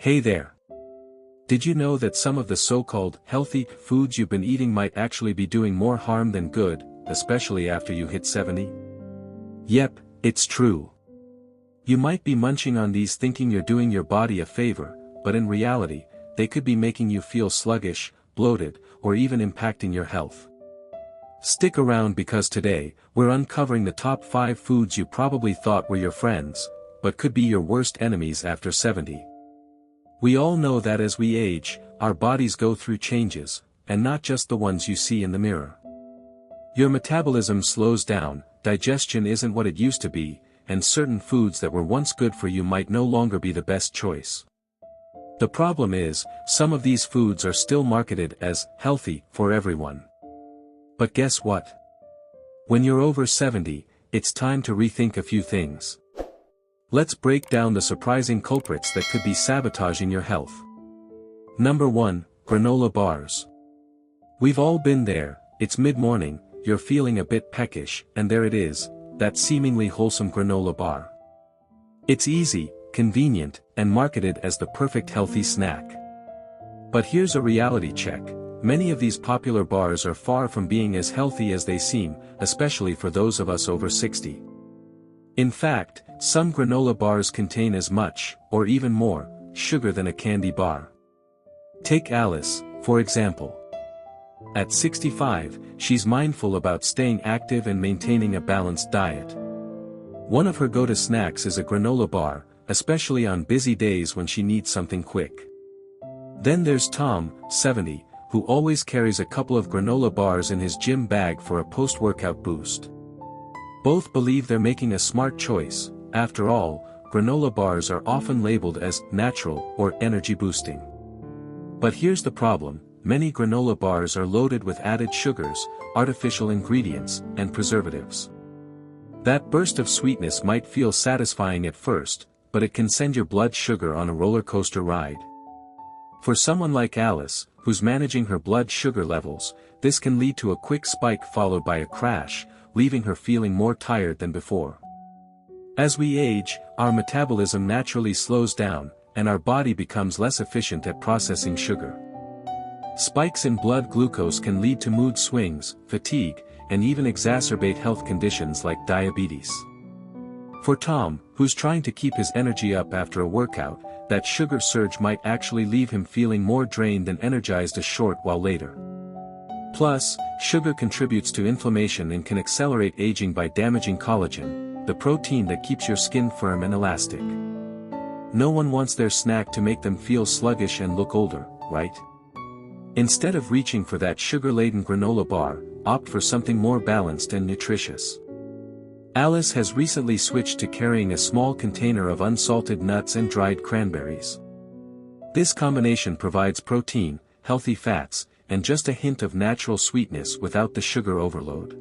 Hey there. Did you know that some of the so-called healthy foods you've been eating might actually be doing more harm than good, especially after you hit 70? Yep, it's true. You might be munching on these thinking you're doing your body a favor, but in reality, they could be making you feel sluggish, bloated, or even impacting your health. Stick around because today, we're uncovering the top 5 foods you probably thought were your friends, but could be your worst enemies after 70. We all know that as we age, our bodies go through changes, and not just the ones you see in the mirror. Your metabolism slows down, digestion isn't what it used to be, and certain foods that were once good for you might no longer be the best choice. The problem is, some of these foods are still marketed as healthy for everyone. But guess what? When you're over 70, it's time to rethink a few things. Let's break down the surprising culprits that could be sabotaging your health. Number 1, granola bars. We've all been there, it's mid-morning, you're feeling a bit peckish, and there it is, that seemingly wholesome granola bar. It's easy, convenient, and marketed as the perfect healthy snack. But here's a reality check. Many of these popular bars are far from being as healthy as they seem, especially for those of us over 60. In fact, some granola bars contain as much, or even more, sugar than a candy bar. Take Alice, for example. At 65, she's mindful about staying active and maintaining a balanced diet. One of her go-to snacks is a granola bar, especially on busy days when she needs something quick. Then there's Tom, 70, who always carries a couple of granola bars in his gym bag for a post-workout boost. Both believe they're making a smart choice. After all, granola bars are often labeled as natural or energy boosting. But here's the problem, many granola bars are loaded with added sugars, artificial ingredients, and preservatives. That burst of sweetness might feel satisfying at first, but it can send your blood sugar on a roller coaster ride. For someone like Alice, who's managing her blood sugar levels, this can lead to a quick spike followed by a crash, leaving her feeling more tired than before. As we age, our metabolism naturally slows down, and our body becomes less efficient at processing sugar. Spikes in blood glucose can lead to mood swings, fatigue, and even exacerbate health conditions like diabetes. For Tom, who's trying to keep his energy up after a workout, that sugar surge might actually leave him feeling more drained and energized a short while later. Plus, sugar contributes to inflammation and can accelerate aging by damaging collagen, the protein that keeps your skin firm and elastic. No one wants their snack to make them feel sluggish and look older, right? Instead of reaching for that sugar-laden granola bar, opt for something more balanced and nutritious. Alice has recently switched to carrying a small container of unsalted nuts and dried cranberries. This combination provides protein, healthy fats, and just a hint of natural sweetness without the sugar overload.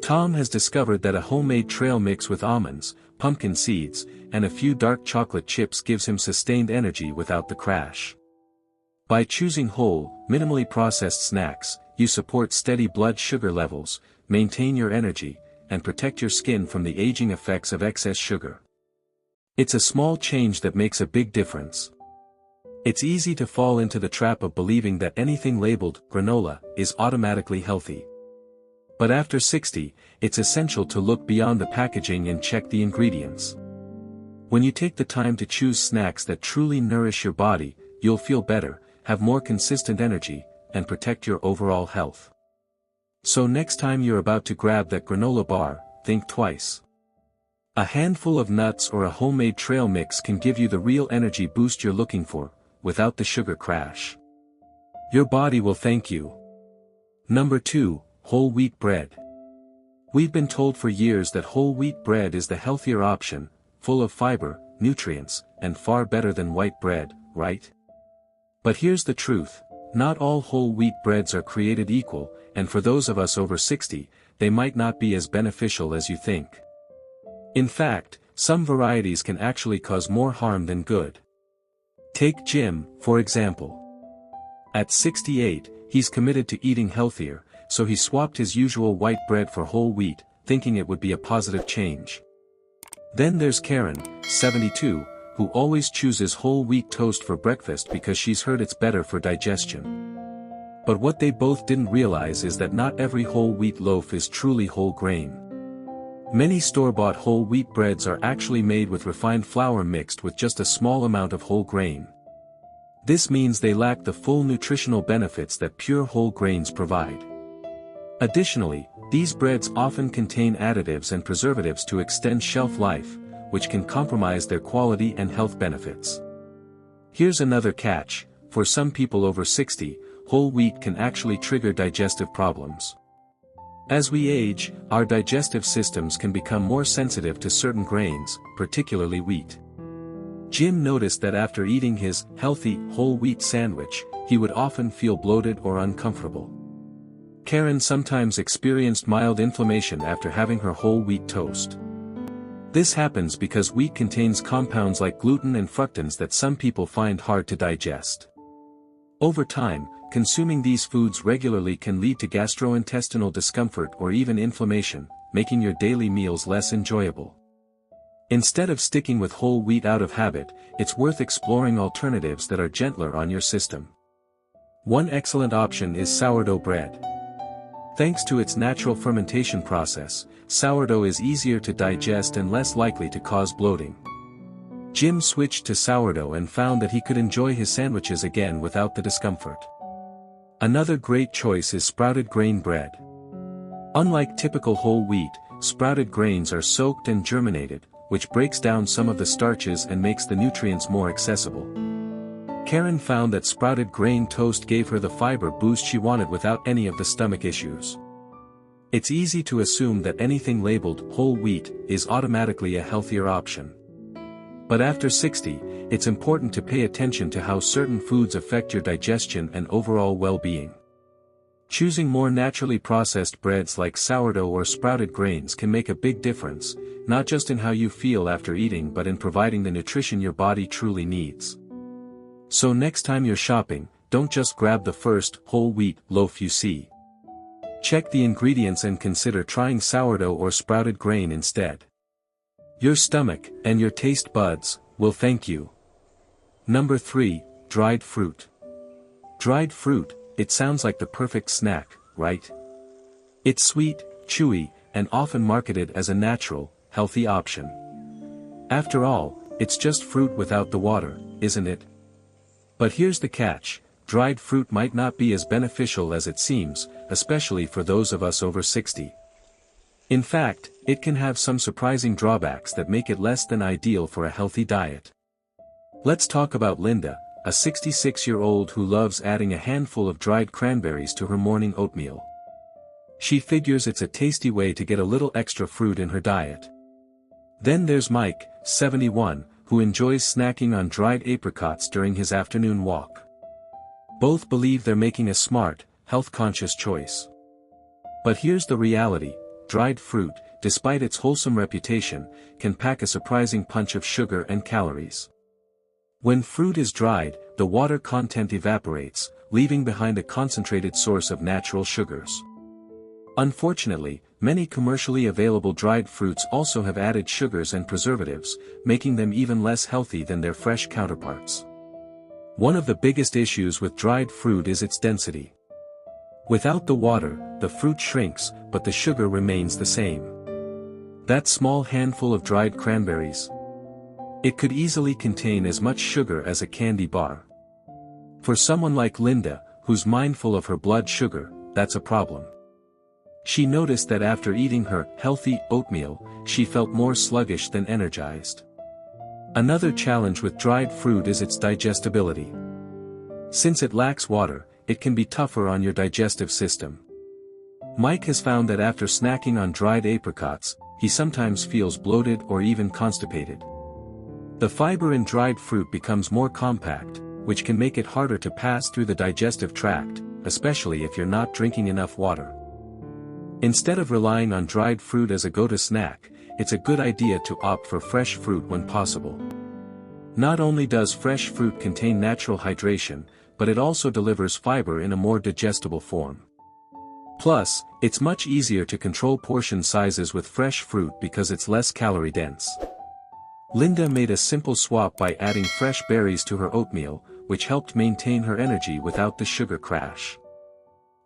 Tom has discovered that a homemade trail mix with almonds, pumpkin seeds, and a few dark chocolate chips gives him sustained energy without the crash. By choosing whole, minimally processed snacks, you support steady blood sugar levels, maintain your energy, and protect your skin from the aging effects of excess sugar. It's a small change that makes a big difference. It's easy to fall into the trap of believing that anything labeled granola is automatically healthy. But after 60, it's essential to look beyond the packaging and check the ingredients. When you take the time to choose snacks that truly nourish your body, you'll feel better, have more consistent energy, and protect your overall health. So next time you're about to grab that granola bar, think twice. A handful of nuts or a homemade trail mix can give you the real energy boost you're looking for, without the sugar crash. Your body will thank you. Number 2, whole wheat bread. We've been told for years that whole wheat bread is the healthier option, full of fiber, nutrients, and far better than white bread, right? But here's the truth, not all whole wheat breads are created equal, and for those of us over 60, they might not be as beneficial as you think. In fact, some varieties can actually cause more harm than good. Take Jim, for example. At 68, he's committed to eating healthier, so he swapped his usual white bread for whole wheat, thinking it would be a positive change. Then there's Karen, 72, who always chooses whole wheat toast for breakfast because she's heard it's better for digestion. But what they both didn't realize is that not every whole wheat loaf is truly whole grain. Many store-bought whole wheat breads are actually made with refined flour mixed with just a small amount of whole grain. This means they lack the full nutritional benefits that pure whole grains provide. Additionally, these breads often contain additives and preservatives to extend shelf life, which can compromise their quality and health benefits. Here's another catch: for some people over 60, whole wheat can actually trigger digestive problems. As we age, our digestive systems can become more sensitive to certain grains, particularly wheat. Jim noticed that after eating his healthy whole wheat sandwich, he would often feel bloated or uncomfortable. Karen sometimes experienced mild inflammation after having her whole wheat toast. This happens because wheat contains compounds like gluten and fructans that some people find hard to digest. Over time, consuming these foods regularly can lead to gastrointestinal discomfort or even inflammation, making your daily meals less enjoyable. Instead of sticking with whole wheat out of habit, it's worth exploring alternatives that are gentler on your system. One excellent option is sourdough bread. Thanks to its natural fermentation process, sourdough is easier to digest and less likely to cause bloating. Jim switched to sourdough and found that he could enjoy his sandwiches again without the discomfort. Another great choice is sprouted grain bread. Unlike typical whole wheat, sprouted grains are soaked and germinated, which breaks down some of the starches and makes the nutrients more accessible. Karen found that sprouted grain toast gave her the fiber boost she wanted without any of the stomach issues. It's easy to assume that anything labeled whole wheat is automatically a healthier option. But after 60, it's important to pay attention to how certain foods affect your digestion and overall well-being. Choosing more naturally processed breads like sourdough or sprouted grains can make a big difference, not just in how you feel after eating but in providing the nutrition your body truly needs. So next time you're shopping, don't just grab the first whole wheat loaf you see. Check the ingredients and consider trying sourdough or sprouted grain instead. Your stomach, and your taste buds, will thank you. Number 3, dried fruit. Dried fruit, it sounds like the perfect snack, right? It's sweet, chewy, and often marketed as a natural, healthy option. After all, it's just fruit without the water, isn't it? But here's the catch: dried fruit might not be as beneficial as it seems, especially for those of us over 60. In fact, it can have some surprising drawbacks that make it less than ideal for a healthy diet. Let's talk about Linda, a 66-year-old who loves adding a handful of dried cranberries to her morning oatmeal. She figures it's a tasty way to get a little extra fruit in her diet. Then there's Mike, 71, who enjoys snacking on dried apricots during his afternoon walk. Both believe they're making a smart, health-conscious choice. But here's the reality: dried fruit, despite its wholesome reputation, can pack a surprising punch of sugar and calories. When fruit is dried, the water content evaporates, leaving behind a concentrated source of natural sugars. Unfortunately, many commercially available dried fruits also have added sugars and preservatives, making them even less healthy than their fresh counterparts. One of the biggest issues with dried fruit is its density. Without the water, the fruit shrinks, but the sugar remains the same. That small handful of dried cranberries, it could easily contain as much sugar as a candy bar. For someone like Linda, who's mindful of her blood sugar, that's a problem. She noticed that after eating her healthy oatmeal, she felt more sluggish than energized. Another challenge with dried fruit is its digestibility. Since it lacks water, it can be tougher on your digestive system. Mike has found that after snacking on dried apricots, he sometimes feels bloated or even constipated. The fiber in dried fruit becomes more compact, which can make it harder to pass through the digestive tract, especially if you're not drinking enough water. Instead of relying on dried fruit as a go-to snack, it's a good idea to opt for fresh fruit when possible. Not only does fresh fruit contain natural hydration, but it also delivers fiber in a more digestible form. Plus, it's much easier to control portion sizes with fresh fruit because it's less calorie dense. Linda made a simple swap by adding fresh berries to her oatmeal, which helped maintain her energy without the sugar crash.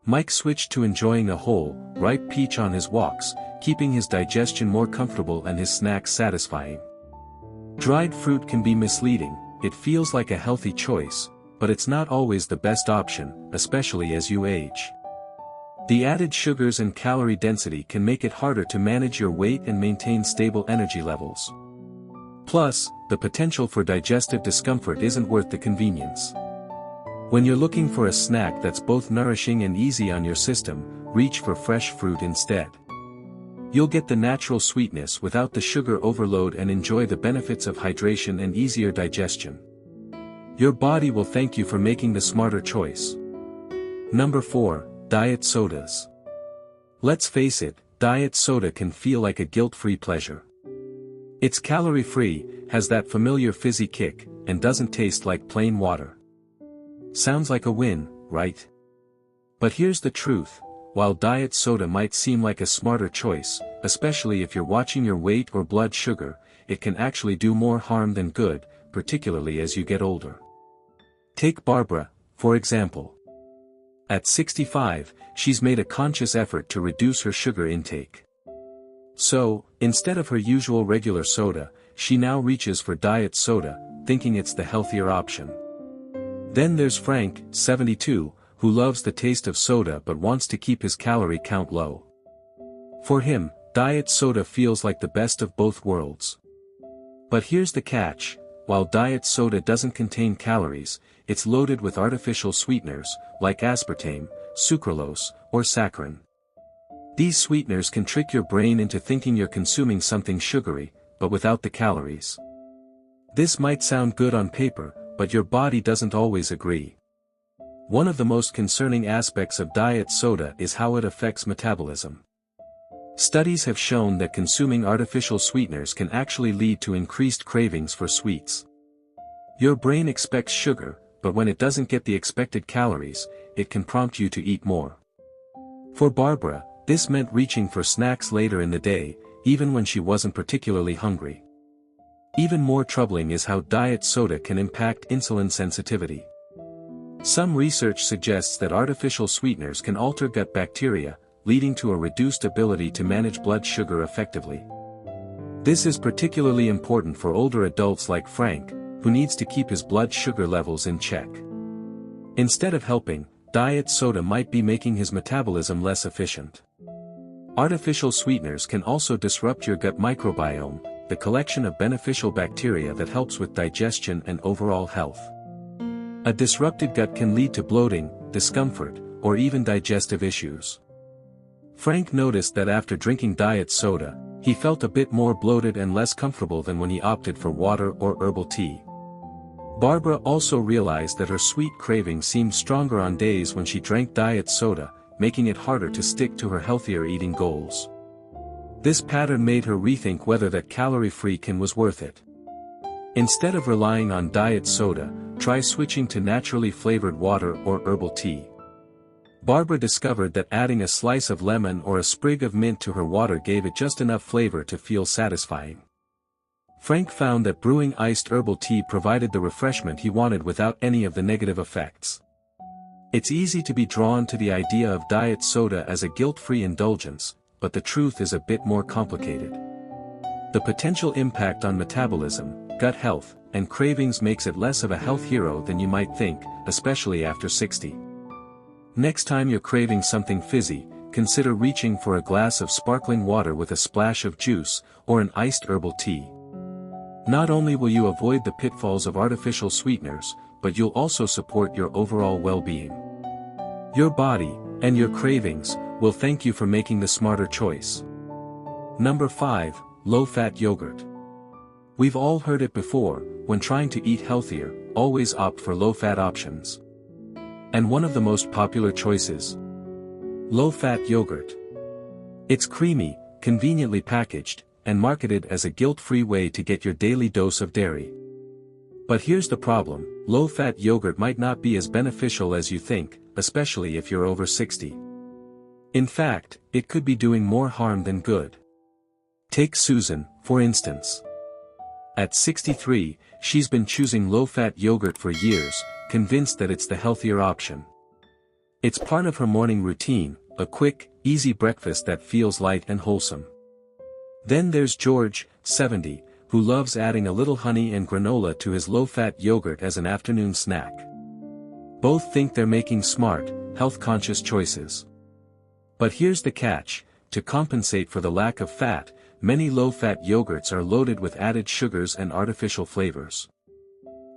Mike switched to enjoying a whole, ripe peach on his walks, keeping his digestion more comfortable and his snacks satisfying. Dried fruit can be misleading. It feels like a healthy choice, but it's not always the best option, especially as you age. The added sugars and calorie density can make it harder to manage your weight and maintain stable energy levels. Plus, the potential for digestive discomfort isn't worth the convenience. When you're looking for a snack that's both nourishing and easy on your system, reach for fresh fruit instead. You'll get the natural sweetness without the sugar overload and enjoy the benefits of hydration and easier digestion. Your body will thank you for making the smarter choice. Number 4, diet sodas. Let's face it, diet soda can feel like a guilt-free pleasure. It's calorie-free, has that familiar fizzy kick, and doesn't taste like plain water. Sounds like a win, right? But here's the truth. While diet soda might seem like a smarter choice, especially if you're watching your weight or blood sugar, it can actually do more harm than good, particularly as you get older. Take Barbara, for example. At 65, she's made a conscious effort to reduce her sugar intake. So, instead of her usual regular soda, she now reaches for diet soda, thinking it's the healthier option. Then there's Frank, 72, who loves the taste of soda but wants to keep his calorie count low. For him, diet soda feels like the best of both worlds. But here's the catch: while diet soda doesn't contain calories, it's loaded with artificial sweeteners, like aspartame, sucralose, or saccharin. These sweeteners can trick your brain into thinking you're consuming something sugary, but without the calories. This might sound good on paper, but your body doesn't always agree. One of the most concerning aspects of diet soda is how it affects metabolism. Studies have shown that consuming artificial sweeteners can actually lead to increased cravings for sweets. Your brain expects sugar, but when it doesn't get the expected calories, it can prompt you to eat more. For Barbara, this meant reaching for snacks later in the day, even when she wasn't particularly hungry. Even more troubling is how diet soda can impact insulin sensitivity. Some research suggests that artificial sweeteners can alter gut bacteria, leading to a reduced ability to manage blood sugar effectively. This is particularly important for older adults like Frank, who needs to keep his blood sugar levels in check. Instead of helping, diet soda might be making his metabolism less efficient. Artificial sweeteners can also disrupt your gut microbiome, the collection of beneficial bacteria that helps with digestion and overall health. A disrupted gut can lead to bloating, discomfort, or even digestive issues. Frank noticed that after drinking diet soda, he felt a bit more bloated and less comfortable than when he opted for water or herbal tea. Barbara also realized that her sweet craving seemed stronger on days when she drank diet soda, making it harder to stick to her healthier eating goals. This pattern made her rethink whether that calorie-free can was worth it. Instead of relying on diet soda, try switching to naturally flavored water or herbal tea. Barbara discovered that adding a slice of lemon or a sprig of mint to her water gave it just enough flavor to feel satisfying. Frank found that brewing iced herbal tea provided the refreshment he wanted without any of the negative effects. It's easy to be drawn to the idea of diet soda as a guilt-free indulgence, but the truth is a bit more complicated. The potential impact on metabolism, gut health, and cravings makes it less of a health hero than you might think, especially after 60. Next time you're craving something fizzy, consider reaching for a glass of sparkling water with a splash of juice, or an iced herbal tea. Not only will you avoid the pitfalls of artificial sweeteners, but you'll also support your overall well-being. Your body, and your cravings, will thank you for making the smarter choice. Number 5, low-fat yogurt. We've all heard it before: when trying to eat healthier, always opt for low-fat options. And one of the most popular choices: low-fat yogurt. It's creamy, conveniently packaged, and marketed as a guilt-free way to get your daily dose of dairy. But here's the problem: low-fat yogurt might not be as beneficial as you think, especially if you're over 60. In fact, it could be doing more harm than good. Take Susan, for instance. At 63, she's been choosing low-fat yogurt for years, convinced that it's the healthier option. It's part of her morning routine, a quick, easy breakfast that feels light and wholesome. Then there's George, 70, who loves adding a little honey and granola to his low-fat yogurt as an afternoon snack. Both think they're making smart, health-conscious choices. But here's the catch: to compensate for the lack of fat, many low-fat yogurts are loaded with added sugars and artificial flavors.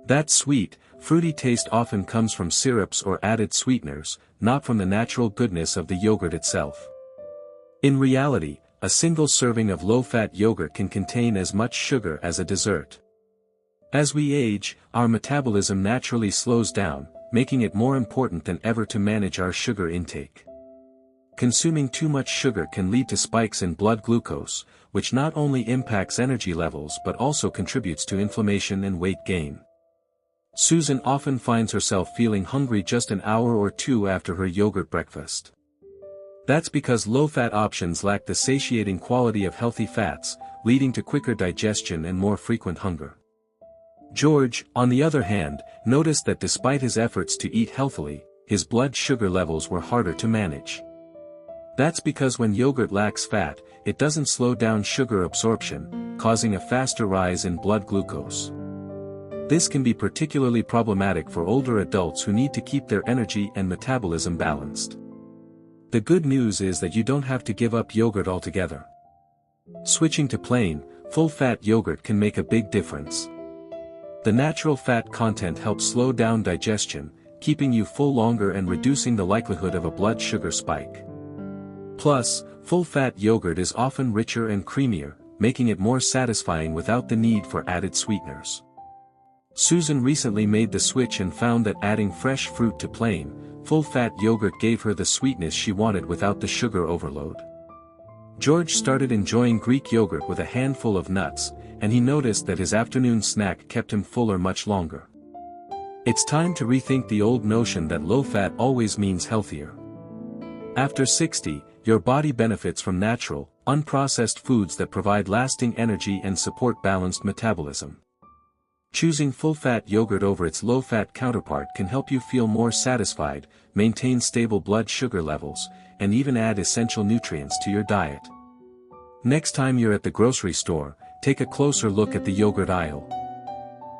That sweet, fruity taste often comes from syrups or added sweeteners, not from the natural goodness of the yogurt itself. In reality, a single serving of low-fat yogurt can contain as much sugar as a dessert. As we age, our metabolism naturally slows down, making it more important than ever to manage our sugar intake. Consuming too much sugar can lead to spikes in blood glucose, which not only impacts energy levels but also contributes to inflammation and weight gain. Susan often finds herself feeling hungry just an hour or two after her yogurt breakfast. That's because low-fat options lack the satiating quality of healthy fats, leading to quicker digestion and more frequent hunger. George, on the other hand, noticed that despite his efforts to eat healthily, his blood sugar levels were harder to manage. That's because when yogurt lacks fat, it doesn't slow down sugar absorption, causing a faster rise in blood glucose. This can be particularly problematic for older adults who need to keep their energy and metabolism balanced. The good news is that you don't have to give up yogurt altogether. Switching to plain, full-fat yogurt can make a big difference. The natural fat content helps slow down digestion, keeping you full longer and reducing the likelihood of a blood sugar spike. Plus, full-fat yogurt is often richer and creamier, making it more satisfying without the need for added sweeteners. Susan recently made the switch and found that adding fresh fruit to plain, full-fat yogurt gave her the sweetness she wanted without the sugar overload. George started enjoying Greek yogurt with a handful of nuts, and he noticed that his afternoon snack kept him fuller much longer. It's time to rethink the old notion that low-fat always means healthier. After 60, your body benefits from natural, unprocessed foods that provide lasting energy and support balanced metabolism. Choosing full-fat yogurt over its low-fat counterpart can help you feel more satisfied, maintain stable blood sugar levels, and even add essential nutrients to your diet. Next time you're at the grocery store, take a closer look at the yogurt aisle.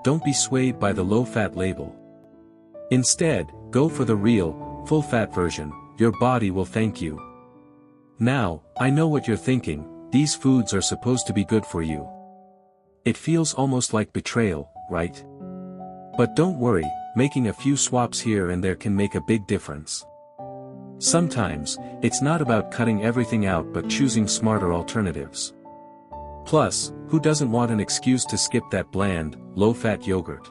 Don't be swayed by the low-fat label. Instead, go for the real, full-fat version. Your body will thank you. Now, I know what you're thinking: these foods are supposed to be good for you. It feels almost like betrayal, right? But don't worry, making a few swaps here and there can make a big difference. Sometimes, it's not about cutting everything out but choosing smarter alternatives. Plus, who doesn't want an excuse to skip that bland, low-fat yogurt?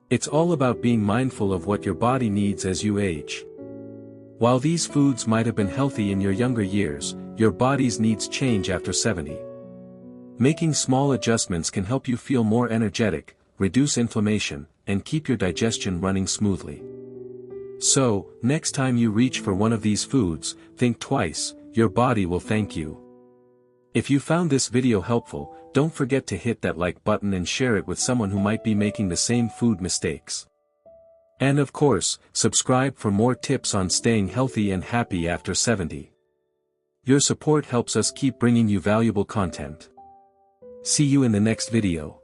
It's all about being mindful of what your body needs as you age. While these foods might have been healthy in your younger years, your body's needs change after 70. Making small adjustments can help you feel more energetic, reduce inflammation, and keep your digestion running smoothly. So, next time you reach for one of these foods, think twice. Your body will thank you. If you found this video helpful, don't forget to hit that like button and share it with someone who might be making the same food mistakes. And of course, subscribe for more tips on staying healthy and happy after 70. Your support helps us keep bringing you valuable content. See you in the next video.